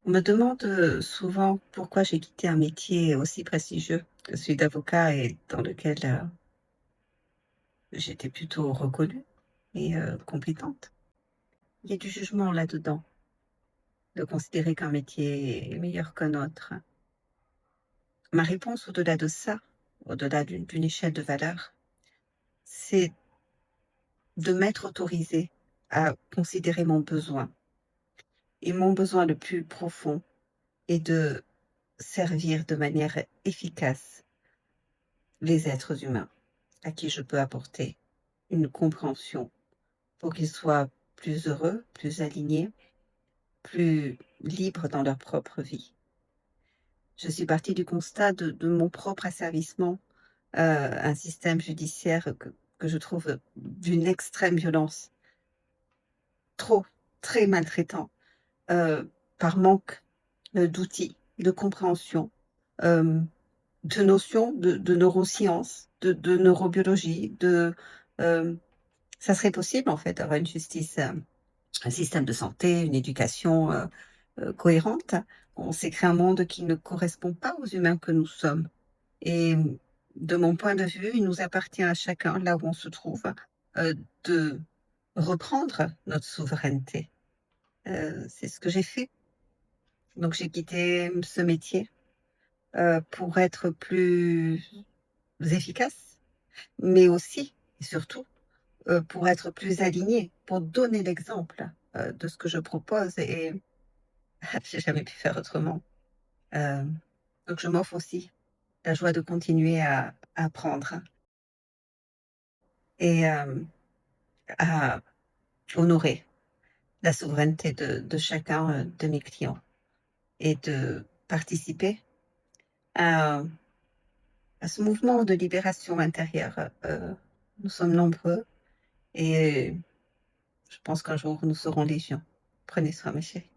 On me demande souvent pourquoi j'ai quitté un métier aussi prestigieux que celui d'avocat et dans lequel j'étais plutôt reconnue et compétente. Il y a du jugement là-dedans, de considérer qu'un métier est meilleur qu'un autre. Ma réponse au-delà de ça, au-delà d'une échelle de valeur, c'est de m'être autorisée à considérer mon besoin. Et mon besoin le plus profond est de servir de manière efficace les êtres humains à qui je peux apporter une compréhension pour qu'ils soient plus heureux, plus alignés, plus libres dans leur propre vie. Je suis partie du constat de mon propre asservissement, un système judiciaire que je trouve d'une extrême violence, trop, très maltraitant, par manque, d'outils, de compréhension, hem, de notions de neurosciences, de neurobiologie, hem ça serait possible en fait d'avoir une justice, un système de santé, une éducation, cohérente. On s'est créé un monde qui ne correspond pas aux humains que nous sommes et de mon point de vue, il nous appartient à chacun, là où on se trouve, de reprendre notre souveraineté. C'est ce que j'ai fait. Donc j'ai quitté ce métier, pour être plus efficace, mais aussi et surtout pour être plus alignée, pour donner l'exemple, de ce que je propose et j'ai jamais pu faire autrement. Hem, donc je m'offre aussi la joie de continuer à apprendre et à honorer la souveraineté de chacun, de mes clients et de participer à ce mouvement de libération intérieure. Nous sommes nombreux et je pense qu'un jour nous serons légion. Prenez soin, ma chérie.